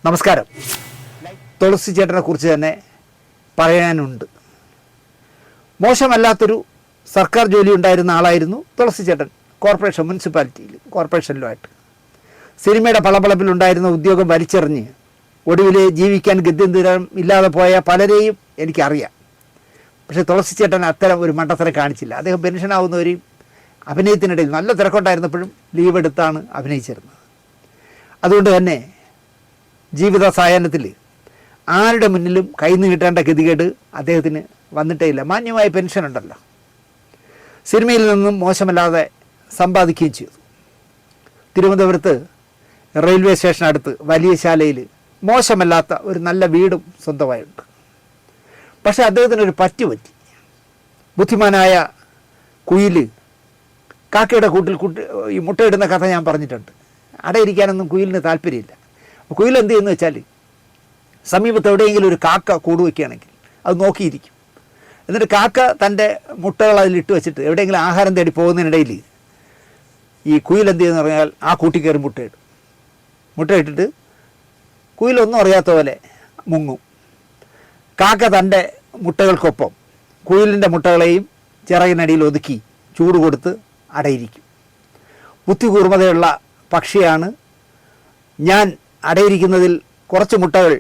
നമസ്കാരം. തുളസി ചേട്ടനെ കുറിച്ച് തന്നെ പറയാനുണ്ട്. മോശമല്ലാത്തൊരു സർക്കാർ ജോലി ഉണ്ടായിരുന്ന ആളായിരുന്നു തുളസി ചേട്ടൻ. കോർപ്പറേഷൻ മുനിസിപ്പാലിറ്റിയിൽ കോർപ്പറേഷനിലുമായിട്ട് സിനിമയുടെ പളപളപ്പിലുണ്ടായിരുന്ന ഉദ്യോഗം വലിച്ചെറിഞ്ഞ് ഒടുവിൽ ജീവിക്കാൻ ഗത്യന്തരം ഇല്ലാതെ പോയ പലരെയും എനിക്കറിയാം. പക്ഷേ തുളസി ചേട്ടൻ അത്തരം ഒരു മണ്ടത്തരം കാണിച്ചില്ല. അദ്ദേഹം പെൻഷനാവുന്നവരെയും അഭിനയത്തിനിടയിൽ നല്ല തിരക്കുണ്ടായിരുന്നപ്പോഴും ലീവ് എടുത്താണ് അഭിനയിച്ചിരുന്നത്. അതുകൊണ്ട് തന്നെ ജീവിത സായാഹ്നത്തിൽ ആരുടെ മുന്നിലും കൈ നീട്ടേണ്ട ഗതികേട് അദ്ദേഹത്തിന് വന്നിട്ടേ ഇല്ല. മാന്യമായ പെൻഷൻ ഉണ്ടല്ലോ. സിനിമയിൽ നിന്നും മോശമല്ലാതെ സമ്പാദിക്കുകയും ചെയ്തു. തിരുവനന്തപുരത്ത് റെയിൽവേ സ്റ്റേഷനടുത്ത് വലിയ ശാലയിൽ മോശമല്ലാത്ത ഒരു നല്ല വീടും സ്വന്തമായുണ്ട്. പക്ഷേ അദ്ദേഹത്തിനൊരു പറ്റി. ബുദ്ധിമാനായ കുയിൽ കാക്കയുടെ കൂട്ടിൽ ഈ മുട്ടയിടുന്ന കഥ ഞാൻ പറഞ്ഞിട്ടുണ്ട്. അടയിരിക്കാനൊന്നും കുയിലിന് താല്പര്യമില്ല. കുയിൽ എന്ത് ചെയ്യുന്നു വെച്ചാൽ സമീപത്ത് എവിടെയെങ്കിലും ഒരു കാക്ക കൂട് വയ്ക്കുകയാണെങ്കിൽ അത് നോക്കിയിരിക്കും. എന്നിട്ട് കാക്ക തൻ്റെ മുട്ടകൾ അതിലിട്ട് വെച്ചിട്ട് എവിടെയെങ്കിലും ആഹാരം തേടി പോകുന്നതിനിടയിൽ ഈ കുയിൽ എന്ത് ചെയ്യുന്നു പറഞ്ഞാൽ ആ കൂട്ടി കയറി മുട്ടയിടും. മുട്ടയിട്ടിട്ട് കുയിലൊന്നും അറിയാത്ത പോലെ മുങ്ങും. കാക്ക തൻ്റെ മുട്ടകൾക്കൊപ്പം കുയിലിൻ്റെ മുട്ടകളെയും ചിറകിനടിയിൽ ഒതുക്കി ചൂട് കൊടുത്ത് അടയിരിക്കും. ബുദ്ധികൂർമ്മതയുള്ള പക്ഷിയാണ്. ഞാൻ അടയിരിക്കുന്നതിൽ കുറച്ച് മുട്ടകൾ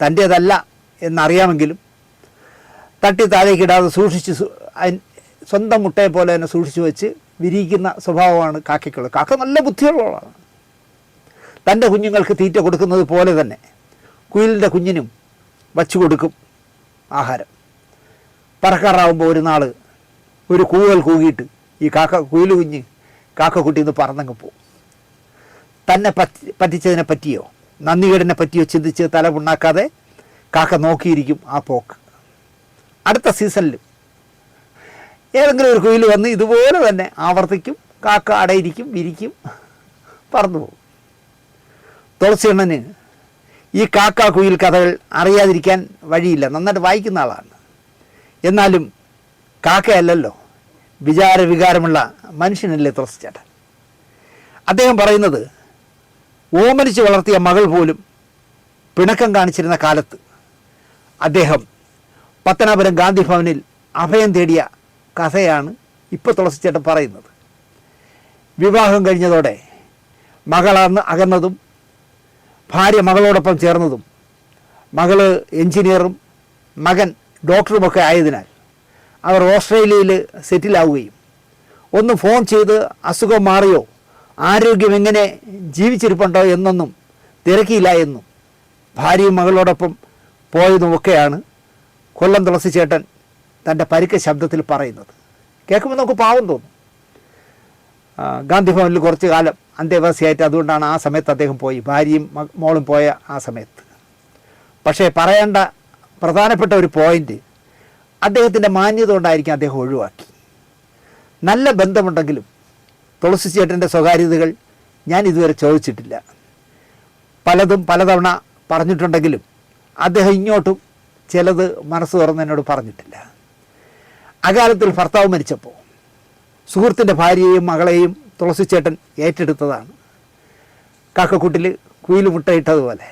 തൻ്റേതല്ല എന്നറിയാമെങ്കിലും തട്ടി താഴേക്കിടാതെ സൂക്ഷിച്ച് സ്വന്തം മുട്ടയെ പോലെ തന്നെ സൂക്ഷിച്ചു വെച്ച് വിരിയിക്കുന്ന സ്വഭാവമാണ് കാക്കയ്ക്കുള്ളത്. കാക്ക നല്ല ബുദ്ധിയുള്ളതാണ്. തൻ്റെ കുഞ്ഞുങ്ങൾക്ക് തീറ്റ കൊടുക്കുന്നത് പോലെ തന്നെ കുയിലിൻ്റെ കുഞ്ഞിനും വച്ചു കൊടുക്കും ആഹാരം. പറക്കാറാവുമ്പോൾ ഒരു നാൾ ഒരു കൂവൽ കൂകിയിട്ട് ഈ കുയിൽ കുഞ്ഞ് കാക്കക്കുട്ടി നിന്ന് പറന്നങ്ങ് പോകും. തന്നെ പറ്റിച്ചതിനെ പറ്റിയോ നന്ദികേടിനെ പറ്റിയോ ചിന്തിച്ച് തല പുണ്ണാക്കാതെ കാക്ക നോക്കിയിരിക്കും ആ പോക്ക്. അടുത്ത സീസണിൽ ഏതെങ്കിലും ഒരു കുയിൽ വന്ന് ഇതുപോലെ തന്നെ ആവർത്തിക്കും. കാക്ക അടയിരിക്കും, വിരിക്കും, പറന്നു പോകും. തുളസിയണ്ണന് ഈ കാക്ക കുയിൽ കഥകൾ അറിയാതിരിക്കാൻ വഴിയില്ല. നന്നായിട്ട് വായിക്കുന്ന ആളാണ്. എന്നാലും കാക്കയല്ലല്ലോ, വികാരമുള്ള മനുഷ്യനല്ലേ തുളസി ചേട്ടൻ. അദ്ദേഹം പറയുന്നത് ഓമനിച്ച് വളർത്തിയ മകൾ പോലും പിണക്കം കാണിച്ചിരുന്ന കാലത്ത് അദ്ദേഹം പത്തനാപുരം ഗാന്ധി ഭവനിൽ അഭയം തേടിയ കഥയാണ് ഇപ്പോൾ തുളസിച്ചേട്ടൻ പറയുന്നത്. വിവാഹം കഴിഞ്ഞതോടെ മകളന്ന് അകന്നതും ഭാര്യ മകളോടൊപ്പം ചേർന്നതും മകൾ എൻജിനീയറും മകൻ ഡോക്ടറുമൊക്കെ ആയതിനാൽ അവർ ഓസ്ട്രേലിയയിൽ സെറ്റിലാവുകയും ഒന്ന് ഫോൺ ചെയ്ത് അസുഖം മാറിയോ ആരോഗ്യം എങ്ങനെ ജീവിച്ചിരിപ്പുണ്ടോ എന്നൊന്നും തിരക്കിയില്ല എന്നും ഭാര്യയും മകളോടൊപ്പം പോയതുമൊക്കെയാണ് കൊല്ലം തുളസി ചേട്ടൻ തൻ്റെ പരുക്ക ശബ്ദത്തിൽ പറയുന്നത്. കേൾക്കുമ്പോൾ നമുക്ക് പാവം തോന്നും. ഗാന്ധി ഭവനിൽ കുറച്ച് കാലം അന്തേവാസിയായിട്ട് അതുകൊണ്ടാണ് ആ സമയത്ത് അദ്ദേഹം പോയി, ഭാര്യയും മോളും പോയ ആ സമയത്ത്. പക്ഷേ പറയേണ്ട പ്രധാനപ്പെട്ട ഒരു പോയിൻ്റ് അദ്ദേഹത്തിൻ്റെ മാന്യത കൊണ്ടായിരിക്കും അദ്ദേഹം ഒഴിവാക്കി. നല്ല ബന്ധമുണ്ടെങ്കിലും തുളസി ചേട്ടൻ്റെ സ്വകാര്യതകൾ ഞാൻ ഇതുവരെ ചോദിച്ചിട്ടില്ല. പലതും പലതവണ പറഞ്ഞിട്ടുണ്ടെങ്കിലും അദ്ദേഹം ഇങ്ങോട്ടും ചിലത് മനസ്സ് തുറന്ന് എന്നോട് പറഞ്ഞിട്ടില്ല. അകാലത്തിൽ ഭർത്താവ് മരിച്ചപ്പോൾ സുഹൃത്തിൻ്റെ ഭാര്യയെയും മകളെയും തുളസി ചേട്ടൻ ഏറ്റെടുത്തതാണ്. കാക്കക്കൂട്ടിൽ കുയിൽ മുട്ടയിട്ടതുപോലെ.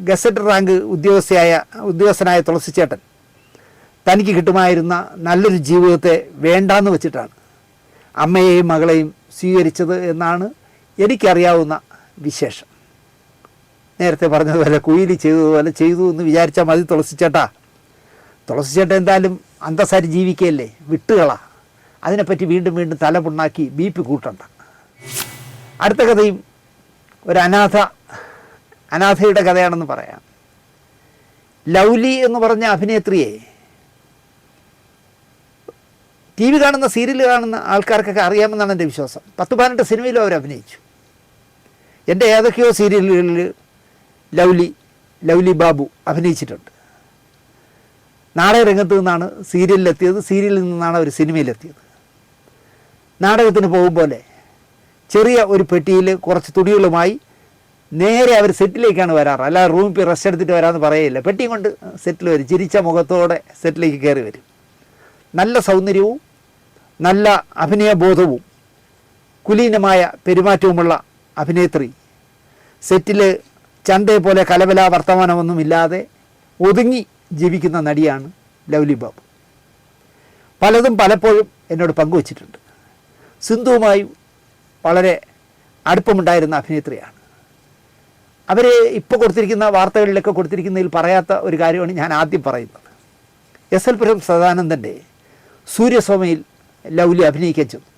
ഗസറ്റ് റാങ്ക് ഉദ്യോഗസ്ഥനായ തുളസി ചേട്ടൻ തനിക്ക് കിട്ടുമായിരുന്ന നല്ലൊരു ജീവിതത്തെ വേണ്ടാന്ന് വെച്ചിട്ടാണ് അമ്മയെയും മകളെയും സ്വീകരിച്ചത് എന്നാണ് എനിക്കറിയാവുന്ന വിശേഷം. നേരത്തെ പറഞ്ഞതുപോലെ കുയിലി ചെയ്തതുപോലെ ചെയ്തു എന്ന് വിചാരിച്ചാൽ മതി തുളസിച്ചേട്ടാ. തുളസിച്ചേട്ടൻ എന്തായാലും അന്തസ്സാരി ജീവിക്കുകയല്ലേ, വിട്ടുകളാ. അതിനെപ്പറ്റി വീണ്ടും വീണ്ടും തല പുണ്ണാക്കി ബി.പി കൂട്ടണ്ട. അടുത്ത കഥയും ഒരു അനാഥയുടെ കഥയാണെന്ന് പറയാം. ലൗലി എന്ന് പറഞ്ഞ അഭിനേത്രിയെ ടി വി കാണുന്ന സീരിയൽ കാണുന്ന ആൾക്കാർക്കൊക്കെ അറിയാമെന്നാണ് എൻ്റെ വിശ്വാസം. 10-12 സിനിമയിലും അവർ അഭിനയിച്ചു. എൻ്റെ ഏതൊക്കെയോ സീരിയലുകളിൽ ലൗലി ബാബു അഭിനയിച്ചിട്ടുണ്ട്. നാടക രംഗത്ത് നിന്നാണ് സീരിയലിലെത്തിയത്, സീരിയലിൽ നിന്നാണ് അവർ സിനിമയിലെത്തിയത്. നാടകത്തിന് പോകുമ്പോലെ ചെറിയ ഒരു പെട്ടിയിൽ കുറച്ച് തുണികളുമായി നേരെ അവർ സെറ്റിലേക്കാണ് വരാറ്. അല്ലാതെ റൂമിൽ പോയി റെസ്റ്റ് എടുത്തിട്ട് വരാമെന്ന് പറയില്ല. പെട്ടിയും കൊണ്ട് സെറ്റിൽ വരും. ചിരിച്ച മുഖത്തോടെ സെറ്റിലേക്ക് കയറി വരും. നല്ല സൗന്ദര്യവും നല്ല അഭിനയബോധവും കുലീനമായ പെരുമാറ്റവുമുള്ള അഭിനേത്രി സെറ്റിൽ ചന്തയെ പോലെ കലബല വർത്തമാനമൊന്നുമില്ലാതെ ഒതുങ്ങി ജീവിക്കുന്ന നടിയാണ് ലവ്ലി ബാബു. പലതും പലപ്പോഴും എന്നോട് പങ്കുവച്ചിട്ടുണ്ട്. സിന്ധുവുമായി വളരെ അടുപ്പമുണ്ടായിരുന്ന അഭിനേത്രിയാണ്. അവർ ഇപ്പോൾ കൊടുത്തിരിക്കുന്ന വാർത്തകളിലൊക്കെ കൊടുത്തിരിക്കുന്നതിൽ പറയാത്ത ഒരു കാര്യമാണ് ഞാൻ ആദ്യം പറയുന്നത്. എസ്.എൽ. പുരം സദാനന്ദൻ്റെ സൂര്യസോമയിൽ ലവ്ലി അഭിനയിക്കാൻ ചെന്നു.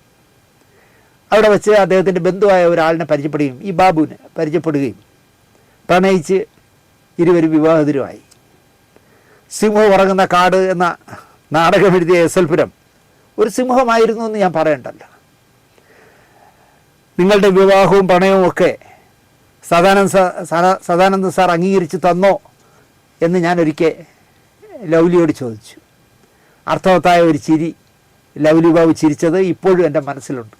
അവിടെ വെച്ച് അദ്ദേഹത്തിൻ്റെ ബന്ധുവായ ഒരാളിനെ പരിചയപ്പെടുകയും ഈ ബാബുവിനെ പരിചയപ്പെടുകയും പ്രണയിച്ച് ഇരുവരും വിവാഹിതരുമായി. സിംഹം ഉറങ്ങുന്ന കാട് എന്ന നാടകം എഴുതിയ എസ്.എൽ. പുരം ഒരു സിംഹമായിരുന്നു എന്ന് ഞാൻ പറയണ്ടല്ലോ. നിങ്ങളുടെ വിവാഹവും പ്രണയവും ഒക്കെ സദാനന്ദ സാർ അംഗീകരിച്ച് തന്നോ എന്ന് ഞാനൊരിക്കൽ ലവ്ലിയോട് ചോദിച്ചു. അർത്ഥവത്തായ ഒരു ചിരി ലവ്ലി ബാബു ചിരിച്ചത് ഇപ്പോഴും എൻ്റെ മനസ്സിലുണ്ട്.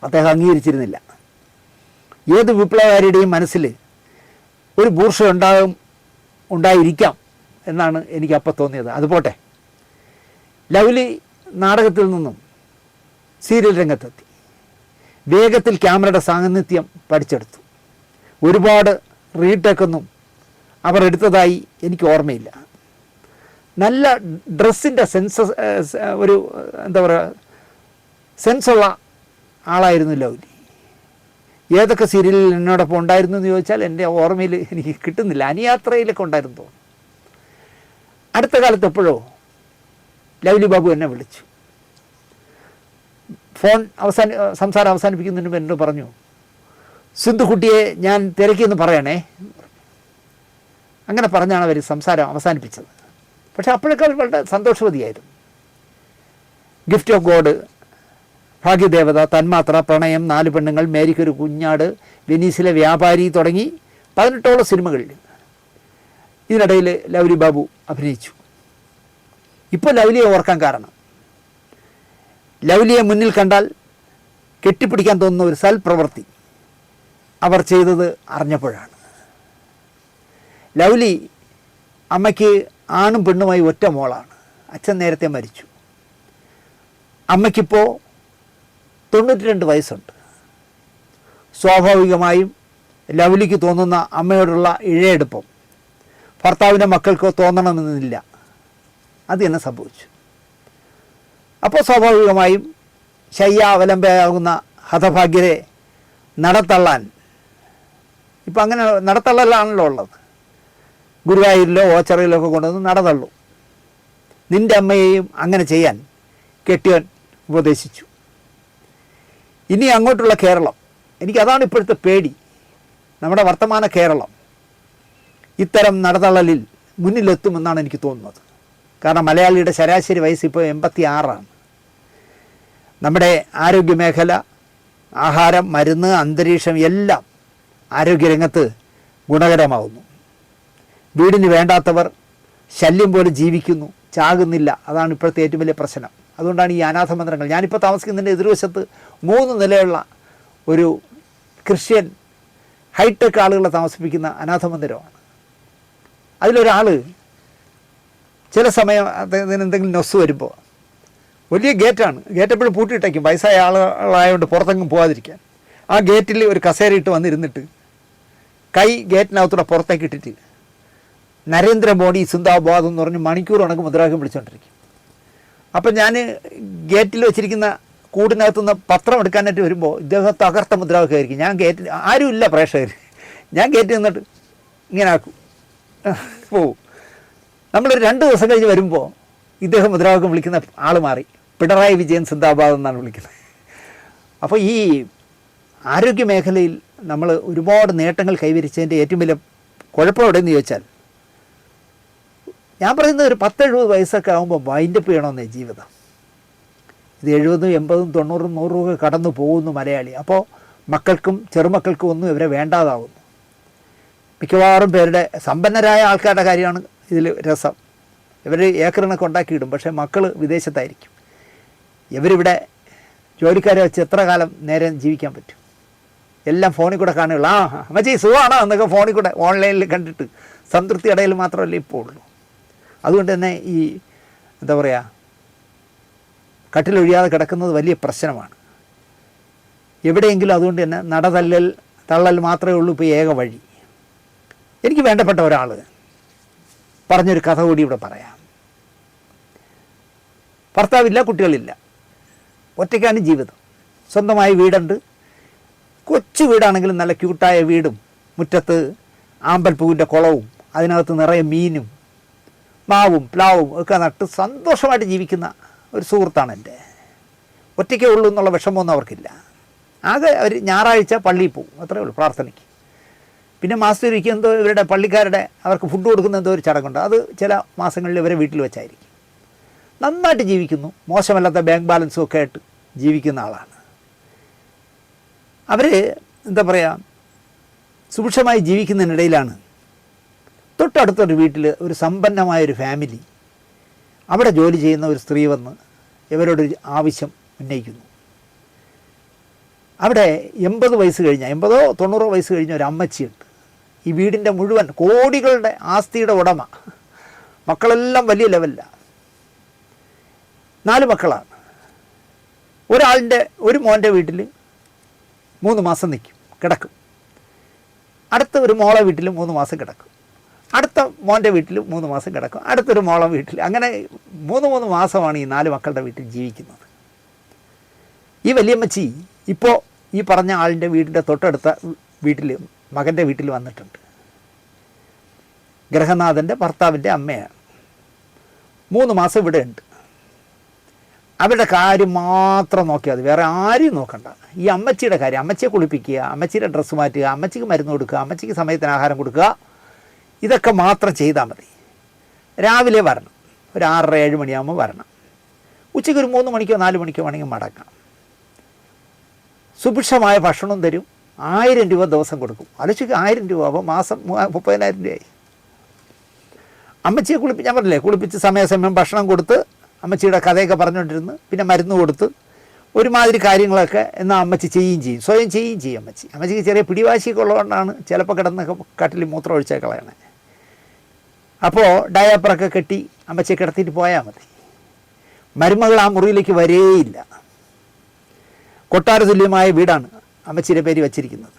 അദ്ദേഹം അംഗീകരിച്ചിരുന്നില്ല. ഏത് വിപ്ലവകാരിയുടെയും മനസ്സിൽ ഒരു ബൂർഷ ഉണ്ടായിരിക്കാം എന്നാണ് എനിക്കപ്പോൾ തോന്നിയത്. അതുപോട്ടെ, ലവ്ലി നാടകത്തിൽ നിന്നും സീരിയൽ രംഗത്തെത്തി. വേഗത്തിൽ ക്യാമറയുടെ സാന്നിധ്യം പഠിച്ചെടുത്തു. ഒരുപാട് റീടേക്കൊന്നും അവർ എടുത്തതായി എനിക്ക് ഓർമ്മയില്ല. നല്ല ഡ്രസ്സിൻ്റെ ഒരു എന്താ പറയുക സെൻസുള്ള ആളായിരുന്നു ലവ്ലി. ഏതൊക്കെ സീരിയലിൽ എന്നോടൊപ്പം ഉണ്ടായിരുന്നു എന്ന് ചോദിച്ചാൽ എൻ്റെ ഓർമ്മയിൽ എനിക്ക് കിട്ടുന്നില്ല. അനിയാത്രയിലൊക്കെ ഉണ്ടായിരുന്നു തോന്നുന്നു. അടുത്ത കാലത്ത് എപ്പോഴോ ലവ്ലി ബാബു എന്നെ വിളിച്ചു. ഫോൺ സംസാരം അവസാനിപ്പിക്കുന്നതിന് മുമ്പ് എന്നോട് പറഞ്ഞു, സിന്ധു കുട്ടിയെ ഞാൻ തിരക്കിയെന്ന് പറയണേ. അങ്ങനെ പറഞ്ഞാണ് അവർ സംസാരം അവസാനിപ്പിച്ചത്. പക്ഷെ അപ്പോഴൊക്കെ വളരെ സന്തോഷവതിയായിരുന്നു. ഗിഫ്റ്റ് ഓഫ് ഗോഡ്, ഭാഗ്യദേവത, തന്മാത്ര, പ്രണയം, 4 പെണ്ണുങ്ങൾ, മേരിക്കൊരു കുഞ്ഞാട്, വെനീസിലെ വ്യാപാരി തുടങ്ങി 18ഓളം സിനിമകളിൽ ഇതിനിടയിൽ ലവ്ലി ബാബു അഭിനയിച്ചു. ഇപ്പോൾ ലവ്ലിയെ ഓർക്കാൻ കാരണം, ലവ്ലിയെ മുന്നിൽ കണ്ടാൽ കെട്ടിപ്പിടിക്കാൻ തോന്നുന്ന ഒരു സൽപ്രവൃത്തി അവർ ചെയ്തത് അറിഞ്ഞപ്പോഴാണ്. ലവ്ലി അമ്മയ്ക്ക് ആണും പെണ്ണുമായി ഒറ്റ മോളാണ്. അച്ഛൻ നേരത്തെ മരിച്ചു. അമ്മയ്ക്കിപ്പോൾ 92 വയസ്സുണ്ട്. സ്വാഭാവികമായും ലവ്ലിക്ക് തോന്നുന്ന അമ്മയോടുള്ള ഇഴയെടുപ്പം ഭർത്താവിൻ്റെ മക്കൾക്കോ തോന്നണമെന്നില്ല. അത് തന്നെ സംഭവിച്ചു. അപ്പോൾ സ്വാഭാവികമായും ശയ്യാവലംബയാകുന്ന ഹതഭാഗ്യരെ നടത്തള്ളാൻ, ഇപ്പം അങ്ങനെ നടത്തള്ളലാണല്ലോ ഉള്ളത്. ഗുരുവായൂരിലോ ഓച്ചറയിലോ ഒക്കെ കൊണ്ടുവന്ന് നടതള്ളും. നിൻ്റെ അമ്മയെയും അങ്ങനെ ചെയ്യാൻ കെട്ടിയവൻ ഉപദേശിച്ചു. ഇനി അങ്ങോട്ടുള്ള കേരളം, എനിക്കതാണ് ഇപ്പോഴത്തെ പേടി. നമ്മുടെ വർത്തമാന കേരളം ഇത്തരം നടതള്ളലിൽ മുന്നിലെത്തുമെന്നാണ് എനിക്ക് തോന്നുന്നത്. കാരണം മലയാളിയുടെ ശരാശരി വയസ്സ് ഇപ്പോൾ 86. നമ്മുടെ ആരോഗ്യമേഖല, ആഹാരം, മരുന്ന്, അന്തരീക്ഷം എല്ലാം ആരോഗ്യരംഗത്ത് ഗുണകരമാവുന്നു. വീടിന് വേണ്ടാത്തവർ ശല്യം പോലെ ജീവിക്കുന്നു, ചാകുന്നില്ല. അതാണ് ഇപ്പോഴത്തെ ഏറ്റവും വലിയ പ്രശ്നം. അതുകൊണ്ടാണ് ഈ അനാഥമന്ദിരങ്ങൾ. ഞാനിപ്പോൾ താമസിക്കുന്നതിൻ്റെ എതിർവശത്ത് 3 നിലയുള്ള ഒരു ക്രിസ്ത്യൻ ഹൈടെക് ആളുകളെ താമസിപ്പിക്കുന്ന അനാഥമന്ദിരമാണ്. അതിലൊരാൾ ചില സമയം അദ്ദേഹത്തിന് എന്തെങ്കിലും നൊസ് വരുമ്പോൾ, വലിയ ഗേറ്റാണ്, ഗേറ്റ് എപ്പോഴും പൂട്ടിയിട്ടേക്കും വയസ്സായ ആളായതുകൊണ്ട് പുറത്തെങ്ങും പോകാതിരിക്കാൻ. ആ ഗേറ്റിൽ ഒരു കസേരയിട്ട് വന്നിരുന്നിട്ട് കൈ ഗേറ്റിനകത്തൂടെ പുറത്തേക്ക് ഇട്ടിട്ട് നരേന്ദ്രമോദി സിന്ദാബാദ് എന്ന് പറഞ്ഞ് മണിക്കൂർ കണക്ക് മുദ്രാവാക്യം വിളിച്ചുകൊണ്ടിരിക്കും. അപ്പം ഞാൻ ഗേറ്റിൽ വെച്ചിരിക്കുന്ന കൂടിനകത്തുനിന്ന് പത്രം എടുക്കാനായിട്ട് വരുമ്പോൾ ഇദ്ദേഹം തകർത്ത മുദ്രാവാക്യമായിരിക്കും. ഞാൻ ഗേറ്റിൽ ആരുമില്ല പ്രേക്ഷകർ, ഞാൻ ഗേറ്റിൽ നിന്നിട്ട് ഇങ്ങനെ ആക്കും, പോവും. നമ്മളൊരു 2 ദിവസം കഴിഞ്ഞ് വരുമ്പോൾ ഇദ്ദേഹം മുദ്രാവാക്യം വിളിക്കുന്ന ആൾ മാറി, പിണറായി വിജയൻ സിന്ദാബാദ് എന്നാണ് വിളിക്കുന്നത്. അപ്പോൾ ഈ ആരോഗ്യ മേഖലയിൽ നമ്മൾ ഒരുപാട് നേട്ടങ്ങൾ കൈവരിച്ചതിൻ്റെ ഏറ്റവും വലിയ കുഴപ്പം എവിടെയെന്ന് ചോദിച്ചാൽ, ഞാൻ പറയുന്നത് ഒരു 10-70 വയസ്സൊക്കെ ആകുമ്പോൾ വൈൻഡപ്പ് ചെയ്യണമെന്നേ ജീവിതം. ഇത് 70, 80, 90, 100 ഒക്കെ കടന്നു പോകുന്നു മലയാളി. അപ്പോൾ മക്കൾക്കും ചെറുമക്കൾക്കും ഒന്നും ഇവരെ വേണ്ടാതാവുന്നു. മിക്കവാറും പേരുടെ സമ്പന്നരായ ആൾക്കാരുടെ കാര്യമാണ് ഇതിൽ രസം. ഇവർ ഏക്കറിനൊക്കെ ഉണ്ടാക്കിയിടും, പക്ഷേ മക്കൾ വിദേശത്തായിരിക്കും. ഇവരിവിടെ ജോലിക്കാരെ വെച്ച് എത്ര കാലം നേരെ ജീവിക്കാൻ പറ്റും? എല്ലാം ഫോണിൽ കൂടെ കാണുകയുള്ളൂ. അമ്മച്ചി സുഖമാണോ എന്നൊക്കെ ഫോണിൽ കൂടെ ഓൺലൈനിൽ കണ്ടിട്ട് സംതൃപ്തി ഇടയിൽ മാത്രമല്ല ഇപ്പോൾ ഉള്ളൂ. അതുകൊണ്ട് തന്നെ ഈ എന്താ പറയുക, കട്ടിലൊഴിയാതെ കിടക്കുന്നത് വലിയ പ്രശ്നമാണ് എവിടെയെങ്കിലും. അതുകൊണ്ട് തന്നെ തള്ളൽ മാത്രമേ ഉള്ളൂ ഇപ്പോൾ ഏക വഴി. എനിക്ക് വേണ്ടപ്പെട്ട ഒരാൾ പറഞ്ഞൊരു കഥ കൂടി ഇവിടെ പറയാം. ഭർത്താവില്ല, കുട്ടികളില്ല, ഒറ്റയ്ക്കാണ് ജീവിതം. സ്വന്തമായി വീടുണ്ട്. കൊച്ചു വീടാണെങ്കിലും നല്ല ക്യൂട്ടായ വീടും, മുറ്റത്ത് ആമ്പൽപ്പൂവിൻ്റെ കുളവും, അതിനകത്ത് നിറയെ മീനും മാവും പ്ലാവും ഒക്കെ നട്ട് സന്തോഷമായിട്ട് ജീവിക്കുന്ന ഒരു സുഹൃത്താണ് എൻ്റെ. ഒറ്റയ്ക്കേ ഉള്ളൂ എന്നുള്ള വിഷമമൊന്നും അവർക്കില്ല. ആകെ അവർ ഞായറാഴ്ച പള്ളിയിൽ പോകും, അത്രയേ ഉള്ളൂ, പ്രാർത്ഥനയ്ക്ക്. പിന്നെ മാസത്തിലൊരിക്കൽ എന്തോ ഇവരുടെ പള്ളിക്കാരുടെ അവർക്ക് ഫുഡ് കൊടുക്കുന്ന എന്തോ ഒരു ചടങ്ങുണ്ട്. അത് ചില മാസങ്ങളിൽ ഇവരെ വീട്ടിൽ വെച്ചായിരിക്കും. നന്നായിട്ട് ജീവിക്കുന്നു, മോശമല്ലാത്ത ബാങ്ക് ബാലൻസും ഒക്കെ ആയിട്ട് ജീവിക്കുന്ന ആളാണ്. അവർ എന്താ പറയുക, സുഭിക്ഷമായി ജീവിക്കുന്നതിനിടയിലാണ് തൊട്ടടുത്തൊരു വീട്ടിൽ ഒരു സമ്പന്നമായൊരു ഫാമിലി, അവിടെ ജോലി ചെയ്യുന്ന ഒരു സ്ത്രീ വന്ന് ഇവരോടൊരു ആവശ്യം ഉന്നയിക്കുന്നു. അവിടെ 80 വയസ്സ് കഴിഞ്ഞ 80-90 വയസ്സ് കഴിഞ്ഞ ഒരു അമ്മച്ചിയുണ്ട്. ഈ വീടിൻ്റെ മുഴുവൻ കോടികളുടെ ആസ്തിയുടെ ഉടമ. മക്കളെല്ലാം വലിയ ലെവലിലാണ്. 4 മക്കളാണ്. ഒരു മോൻ്റെ വീട്ടിൽ 3 മാസം നിൽക്കും, കിടക്കും. അടുത്ത ഒരു മോളെ വീട്ടിൽ 3 മാസം കിടക്കും. അടുത്ത മോൻ്റെ വീട്ടിൽ 3 മാസം കിടക്കും. അടുത്തൊരു മോളെ വീട്ടിൽ. അങ്ങനെ 3 മാസമാണ് ഈ 4 മക്കളുടെ വീട്ടിൽ ജീവിക്കുന്നത്. ഈ വലിയമ്മച്ചി ഇപ്പോൾ ഈ പറഞ്ഞ ആളിൻ്റെ വീടിൻ്റെ തൊട്ടടുത്ത വീട്ടിൽ, മകൻ്റെ വീട്ടിൽ വന്നിട്ടുണ്ട്. ഗ്രഹനാഥൻ്റെ ഭർത്താവിൻ്റെ അമ്മയാണ്. 3 മാസം ഇവിടെ ഉണ്ട്. അവരുടെ കാര്യം മാത്രം നോക്കിയാൽ മതി, വേറെ ആരെയും നോക്കണ്ട. ഈ അമ്മച്ചിയുടെ കാര്യം, അമ്മച്ചിയെ കുളിപ്പിക്കുക, അമ്മച്ചിയുടെ ഡ്രസ്സ് മാറ്റുക, അമ്മച്ചിക്ക് മരുന്ന് കൊടുക്കുക, അമ്മച്ചിക്ക് സമയത്തിന് ആഹാരം കൊടുക്കുക, ഇതൊക്കെ മാത്രം ചെയ്താൽ മതി. രാവിലെ വരണം, ഒരു 6-7 മണിയാകുമ്പോൾ വരണം. ഉച്ചയ്ക്ക് ഒരു 3 മണിക്കോ 4 മണിക്കോ വേണമെങ്കിൽ മടക്കാം. സുഭിക്ഷമായ ഭക്ഷണം തരും. 1000 രൂപ ദിവസം കൊടുക്കും. ആലോചിക്കുക, 1000 രൂപ അപ്പോൾ മാസം 30,000 രൂപയായി. അമ്മച്ചിയെ ഞാൻ പറഞ്ഞില്ലേ, കുളിപ്പിച്ച് സമയാസമയം ഭക്ഷണം കൊടുത്ത് അമ്മച്ചിയുടെ കഥയൊക്കെ പറഞ്ഞുകൊണ്ടിരുന്ന് പിന്നെ മരുന്ന് കൊടുത്ത് ഒരുമാതിരി കാര്യങ്ങളൊക്കെ എന്നാൽ അമ്മച്ചി ചെയ്യുകയും ചെയ്യും, സ്വയം ചെയ്യുകയും ചെയ്യും. അമ്മച്ചിക്ക് ചെറിയ പിടിവാശിയൊക്കെ ഉള്ളതുകൊണ്ടാണ് ചിലപ്പോൾ കിടന്നൊക്കെ കട്ടിൽ മൂത്രം ഒഴിച്ചാൽ കളയണേ. അപ്പോൾ ഡയാപ്പറൊക്കെ കെട്ടി അമ്മച്ചിയെ കിടത്തിയിട്ട് പോയാൽ മതി. മരുമകൾ ആ മുറിയിലേക്ക് വരേയില്ല. കൊട്ടാര തുല്യമായ വീടാണ് അമ്മച്ചിയുടെ പേര് വച്ചിരിക്കുന്നത്.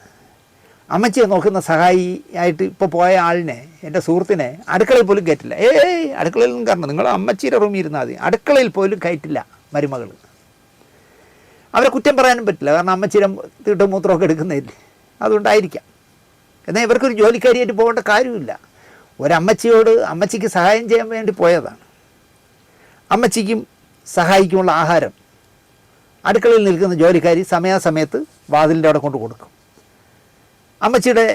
അമ്മച്ചിയെ നോക്കുന്ന സഹായി ആയിട്ട് ഇപ്പോൾ പോയ ആളിനെ, എൻ്റെ സുഹൃത്തിനെ, അടുക്കളയിൽ പോലും കയറ്റില്ല. അടുക്കളയിൽ നിന്നും കാരണം നിങ്ങൾ അമ്മച്ചിയുടെ റൂമിൽ ഇരുന്നാൽ മതി. അടുക്കളയിൽ പോലും കയറ്റില്ല മരുമകൾ. അവരെ കുറ്റം പറയാനും പറ്റില്ല, കാരണം അമ്മച്ചിയുടെ തീട്ടും മൂത്രമൊക്കെ എടുക്കുന്നില്ലേ, അതുകൊണ്ടായിരിക്കാം. എന്നാൽ ഇവർക്കൊരു ജോലിക്കാരിയായിട്ട് പോകേണ്ട കാര്യമില്ല. ഒരമ്മച്ചിയോട് അമ്മച്ചിക്ക് സഹായം ചെയ്യാൻ വേണ്ടി പോയതാണ്. അമ്മച്ചിക്കും സഹായിക്കുമുള്ള ആഹാരം അടുക്കളയിൽ നിൽക്കുന്ന ജോലിക്കാരി സമയാസമയത്ത് വാതിലിൻ്റെ അവിടെ കൊണ്ട് കൊടുക്കും. അമ്മച്ചിയുടെ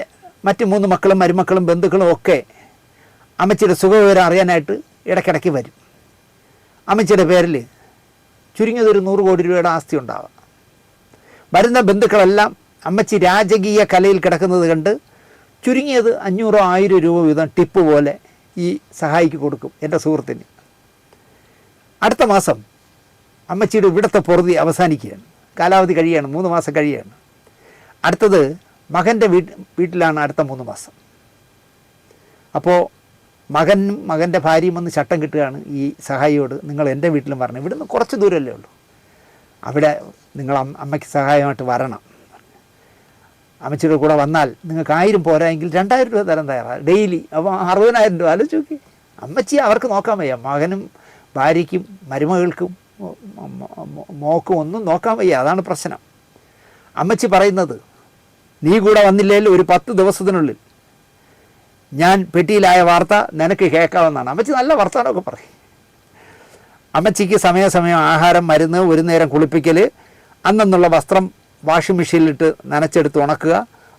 മറ്റ് 3 മക്കളും മരുമക്കളും ബന്ധുക്കളും ഒക്കെ അമ്മച്ചിയുടെ സുഖവിവരം അറിയാനായിട്ട് ഇടയ്ക്കിടയ്ക്ക് വരും. അമ്മച്ചിയുടെ പേരിൽ ചുരുങ്ങിയതൊരു 100 കോടി രൂപയുടെ ആസ്തി ഉണ്ടാവാം. വരുന്ന ബന്ധുക്കളെല്ലാം അമ്മച്ചി രാജകീയ കലയിൽ കിടക്കുന്നത് കണ്ട് ചുരുങ്ങിയത് 500-1000 രൂപ വീതം ടിപ്പ് പോലെ ഈ സഹായിക്ക് കൊടുക്കും എൻ്റെ സുഹൃത്തിന്. അടുത്ത മാസം അമ്മച്ചിയുടെ ഇവിടുത്തെ പൊറുതി അവസാനിക്കുകയാണ്, കാലാവധി കഴിയുകയാണ്, 3 മാസം കഴിയുകയാണ്. അടുത്തത് മകൻ്റെ വീട്ടിലാണ് അടുത്ത 3 മാസം. അപ്പോൾ മകനും മകൻ്റെ ഭാര്യയും വന്ന് ചട്ടം കിട്ടുകയാണ് ഈ സഹായിയോട്, നിങ്ങൾ എൻ്റെ വീട്ടിലും വരണം, ഇവിടുന്ന് കുറച്ച് ദൂരമല്ലേ ഉള്ളൂ, അവിടെ നിങ്ങൾ അമ്മയ്ക്ക് സഹായമായിട്ട് വരണം. അമ്മച്ചിയുടെ കൂടെ വന്നാൽ നിങ്ങൾക്ക് 1000 പോരായെങ്കിൽ 2000 രൂപ തരാൻ തയ്യാറാണ് ഡെയിലി. അപ്പോൾ 60,000 രൂപ ആലോചിച്ച് നോക്കി. അമ്മച്ചി അവർക്ക് നോക്കാൻ വയ്യ, മകനും ഭാര്യയ്ക്കും മരുമകൾക്കും മോക്കും ഒന്നും നോക്കാൻ വയ്യ, അതാണ് പ്രശ്നം. അമ്മച്ചി പറയുന്നത്, നീ കൂടെ വന്നില്ലെങ്കിൽ ഒരു 10 ദിവസത്തിനുള്ളിൽ ഞാൻ പെട്ടിയിലായ വാർത്ത നിനക്ക് കേൾക്കാമെന്നാണ്. അമ്മച്ചി നല്ല വർത്തമാനമൊക്കെ പറയും. അമ്മച്ചിക്ക് സമയാസമയം ആഹാരം, മരുന്ന്, ഒരു നേരം കുളിപ്പിക്കൽ, അന്നുള്ള വസ്ത്രം വാഷിംഗ് മെഷീനിലിട്ട് നനച്ചെടുത്ത് ഉണക്കുക,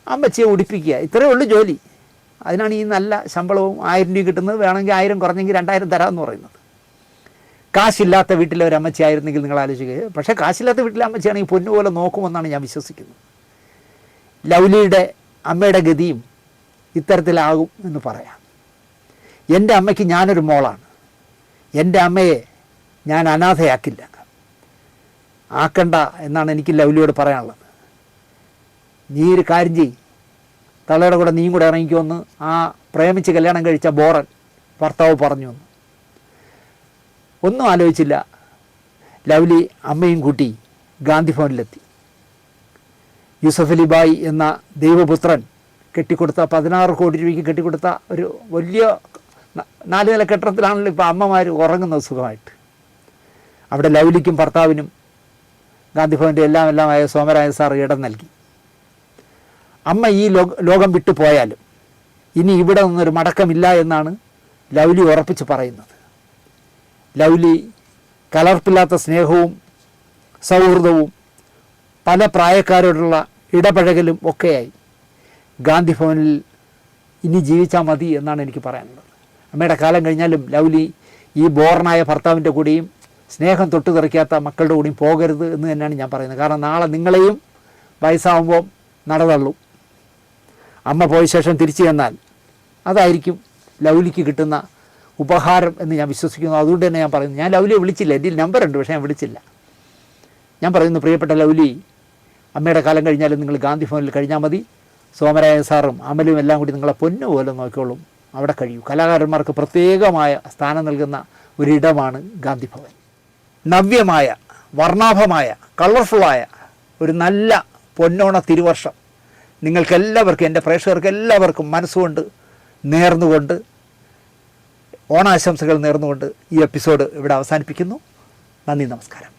അമ്മച്ചിയെ ഉടുപ്പിക്കുക, ഇത്രയേ ഉള്ളൂ ജോലി. അതിനാണ് ഈ നല്ല ശമ്പളവും 1000 രൂപ കിട്ടുന്നത്. വേണമെങ്കിൽ 1000 കുറഞ്ഞെങ്കിൽ 2000 തരാമെന്ന് പറയുന്നത്. കാശില്ലാത്ത വീട്ടിലെ ഒരു അമ്മച്ചി ആയിരുന്നെങ്കിൽ നിങ്ങൾ ആലോചിക്കുക. പക്ഷേ കാശില്ലാത്ത വീട്ടിലെ അമ്മച്ചിയാണെങ്കിൽ പൊന്നുപോലെ നോക്കുമെന്നാണ് ഞാൻ വിശ്വസിക്കുന്നത്. ലൗലിയുടെ അമ്മയുടെ ഗതിയും ഇത്തരത്തിലാകും എന്ന് പറയാം. എൻ്റെ അമ്മയ്ക്ക് ഞാനൊരു മോളാണ്. എൻ്റെ അമ്മയെ ഞാൻ അനാഥയാക്കില്ല, ആക്കണ്ട എന്നാണ് എനിക്ക് ലൗലിയോട് പറയാനുള്ളത്. നീ ഒരു കാര്യം ചെയ്യ്, തള്ളയുടെ കൂടെ നീയും കൂടെ ഇറങ്ങിക്കുമെന്ന് ആ പ്രേമിച്ച് കല്യാണം കഴിച്ച ബോറൻ ഭർത്താവ് പറഞ്ഞു. ഒന്നും ആലോചിച്ചില്ല, ലൗലി അമ്മയും കൂട്ടി ഗാന്ധി ഭവനിലെത്തി. യൂസഫ് അലി ബായ് എന്ന ദൈവപുത്രൻ കെട്ടിക്കൊടുത്ത 16 കോടി രൂപയ്ക്ക് കെട്ടിക്കൊടുത്ത ഒരു വലിയ 4 നില കെട്ടിടത്തിലാണല്ലോ ഇപ്പോൾ അമ്മമാർ ഉറങ്ങുന്നത് സുഖമായിട്ട്. അവിടെ ലൗലിക്കും ഭർത്താവിനും ഗാന്ധിഭവൻ്റെ എല്ലാമായ സോമരാജൻ സാർ ഇടം നൽകി. അമ്മ ഈ ലോകം വിട്ടു പോയാലും ഇനി ഇവിടെ നിന്നൊരു മടക്കമില്ല എന്നാണ് ലൗലി ഉറപ്പിച്ച് പറയുന്നത്. ലൗലി കലർപ്പില്ലാത്ത സ്നേഹവും സൗഹൃദവും പല പ്രായക്കാരോടുള്ള ഇടപഴകലും ഒക്കെയായി ഗാന്ധിഭവനിൽ ഇനി ജീവിച്ചാൽ മതി എന്നാണ് എനിക്ക് പറയാനുള്ളത്. അമ്മയുടെ കാലം കഴിഞ്ഞാലും ലൗലി ഈ ബോർണായ ഭർത്താവിൻ്റെ കൂടെയും സ്നേഹം തൊട്ട് തെറിക്കാത്ത മക്കളുടെ കൂടെയും പോകരുത് എന്ന് തന്നെയാണ് ഞാൻ പറയുന്നത്. കാരണം നാളെ നിങ്ങളെയും വയസ്സാവുമ്പോൾ നടതള്ളും. അമ്മ പോയ ശേഷം തിരിച്ചു ചെന്നാൽ അതായിരിക്കും ലൗലിക്ക് കിട്ടുന്ന ഉപഹാരം എന്ന് ഞാൻ വിശ്വസിക്കുന്നു. അതുകൊണ്ട് തന്നെ ഞാൻ പറയുന്നു, ഞാൻ ലൗലിയെ വിളിച്ചില്ല, എൻ്റെ നമ്പറുണ്ട്, പക്ഷേ ഞാൻ വിളിച്ചില്ല. ഞാൻ പറയുന്നു, പ്രിയപ്പെട്ട ലൗലി, അമ്മയുടെ കാലം കഴിഞ്ഞാലും നിങ്ങൾ ഗാന്ധിഭവനിൽ കഴിഞ്ഞാൽ മതി. സോമരാജൻ സാറും അമലും എല്ലാം കൂടി നിങ്ങളെ പൊന്നു പോലെ നോക്കിക്കോളും. അവിടെ കഴിയൂ. കലാകാരന്മാർക്ക് പ്രത്യേകമായ സ്ഥാനം നൽകുന്ന ഒരിടമാണ് ഗാന്ധിഭവൻ. നവ്യമായ, വർണ്ണാഭമായ, കളർഫുള്ളായ ഒരു നല്ല പൊന്നോണ തിരുവർഷം നിങ്ങൾക്കെല്ലാവർക്കും, എൻ്റെ പ്രേക്ഷകർക്ക് എല്ലാവർക്കും മനസ്സുകൊണ്ട് നേർന്നുകൊണ്ട്, ഓണാശംസകൾ നേർന്നുകൊണ്ട് ഈ എപ്പിസോഡ് ഇവിടെ അവസാനിപ്പിക്കുന്നു. നന്ദി, നമസ്കാരം.